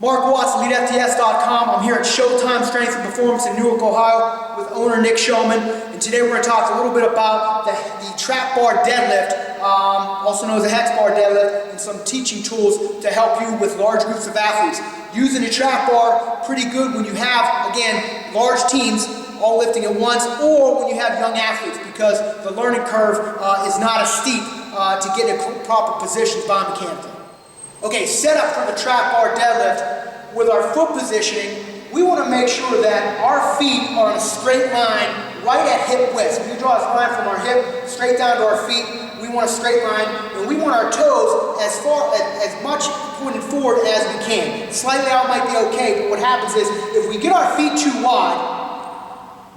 Mark Watts, Elitefts.com. I'm here at Showtime Strength and Performance in Newark, Ohio with owner Showman. And today we're going to talk a little bit about the Trap Bar Deadlift, also known as the Hex Bar Deadlift, and some teaching tools to help you with large groups of athletes. Using a trap bar, pretty good when you have, again, large teams all lifting at once, or when you have young athletes, because the learning curve is not as steep to get in proper positions biomechanically. Okay, set up for the Trap Bar Deadlift. With our foot positioning, we want to make sure that our feet are in a straight line right at hip width. So we draw a line from our hip straight down to our feet. We want a straight line, and we want our toes as much pointed forward as we can. Slightly out might be okay, but what happens is if we get our feet too wide,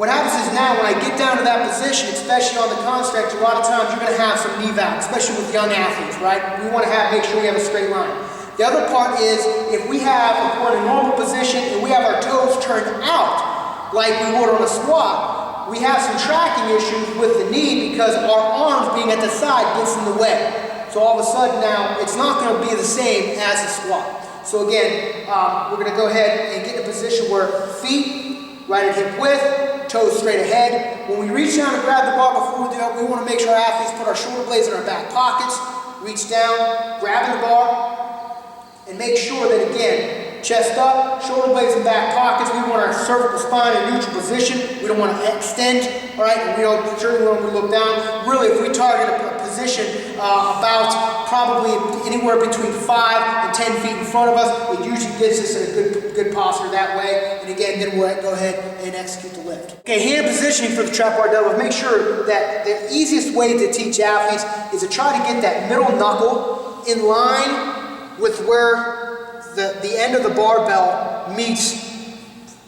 what happens is now when I get down to that position, especially on the construct, a lot of times you're going to have some knee valve, especially with young athletes, right? We want to make sure we have a straight line. The other part is if we're in a normal position and we have our toes turned out like we would on a squat, we have some tracking issues with the knee because our arms being at the side gets in the way. So all of a sudden now, it's not going to be the same as a squat. So again, we're going to go ahead and get in a position where feet right at hip width, toes straight ahead. When we reach down and grab the bar before we do it, we want to make sure our athletes put our shoulder blades in our back pockets, reach down, grabbing the bar, and make sure that, again, chest up, shoulder blades in back pockets. We want our cervical spine in neutral position. We don't want to extend, all right? And we don't, certainly when we look down, really if we target a position about probably anywhere between 5 and 10 feet in front of us, it usually gets us in a good posture that way. And again, then we'll go ahead and execute the lift. Okay, hand positioning for the Trap Bar Deadlift. Make sure that the easiest way to teach athletes is to try to get that middle knuckle in line with where the end of the barbell meets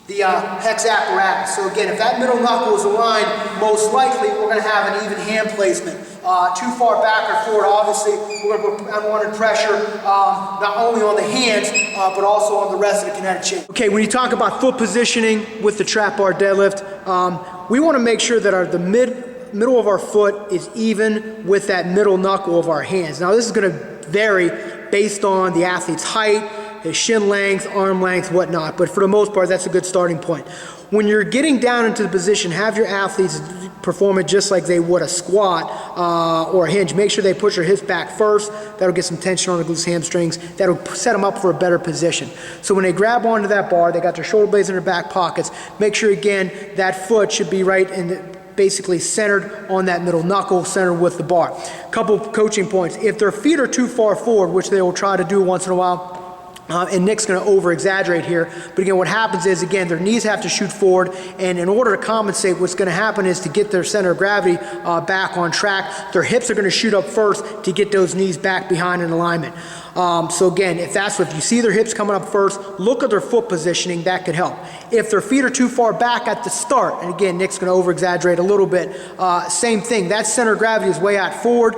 the hex apparatus. So again, if that middle knuckle is aligned, most likely we're going to have an even hand placement. Too far back or forward, obviously, we're going to put unwanted pressure not only on the hands, but also on the rest of the kinetic chain. Okay, when you talk about foot positioning with the Trap Bar Deadlift, we want to make sure that the middle of our foot is even with that middle knuckle of our hands. Now, this is going to vary based on the athlete's height, his shin length, arm length, whatnot, but for the most part, that's a good starting point. When you're getting down into the position, have your athletes perform it just like they would a squat or a hinge. Make sure they push their hips back first. That'll get some tension on the glutes, hamstrings. That'll set them up for a better position. So when they grab onto that bar, they got their shoulder blades in their back pockets. Make sure, again, that foot should be right in basically centered on that middle knuckle, centered with the bar. Couple coaching points. If their feet are too far forward, which they will try to do once in a while, and Nick's going to over-exaggerate here, but again, what happens is, again, their knees have to shoot forward, and in order to compensate, what's going to happen is to get their center of gravity back on track, their hips are going to shoot up first to get those knees back behind in alignment. So again, if you see their hips coming up first, look at their foot positioning, that could help. If their feet are too far back at the start, and again, Nick's going to over-exaggerate a little bit, same thing, that center of gravity is way out forward,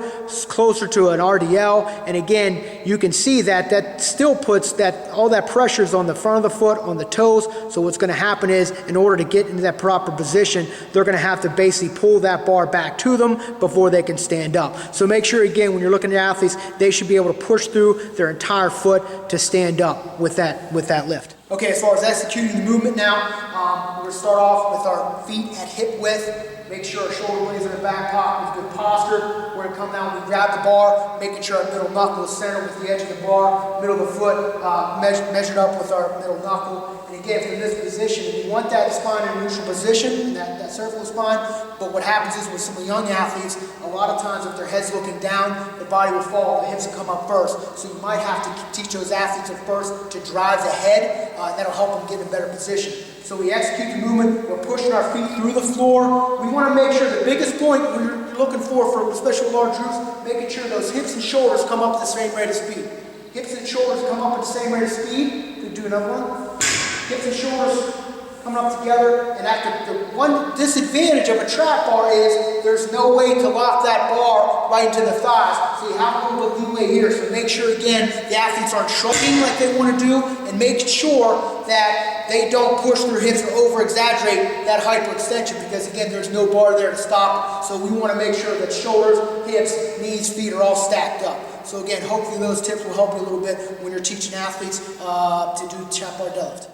closer to an RDL, and again, you can see that still puts all that pressure is on the front of the foot, on the toes. So what's going to happen is, in order to get into that proper position, they're going to have to basically pull that bar back to them before they can stand up. So make sure, again, when you're looking at athletes, they should be able to push through their entire foot to stand up with that lift. Okay, as far as executing the movement now, we're going to start off with our feet at hip width. Make sure our shoulder blades are in the back pocket with good posture. We're going to come down, we grab the bar, making sure our middle knuckle is centered with the edge of the bar, middle of the foot measured up with our middle knuckle. And again, from this position, we want that spine in a neutral position, that cervical spine, but what happens is with some of the young athletes, a lot of times if their head's looking down, the body will fall, the hips will come up first. So you might have to teach those athletes at first to drive the head, that'll help them get in a better position. So we execute the movement, we're pushing our feet through the floor. We want to make sure the biggest point we're looking for especially large groups, making sure those hips and shoulders come up at the same rate of speed. Hips and shoulders come up at the same rate of speed. Could do another one. Hips and shoulders coming up together. And the one disadvantage of a trap bar is there's no way to lock that bar right into the thighs. So you have a little bit of leeway here. So make sure, again, the athletes aren't shrugging like they want to do, and make sure that they don't push their hips or over-exaggerate that hyperextension, because again, there's no bar there to stop it. So we want to make sure that shoulders, hips, knees, feet are all stacked up. So again, hopefully those tips will help you a little bit when you're teaching athletes to do trap bar deadlift.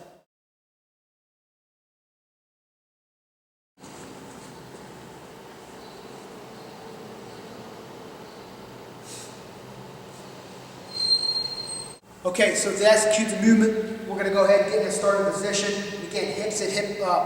Okay, so to execute the movement, we're going to go ahead and get in a starting position. Again, hips and hip, hip.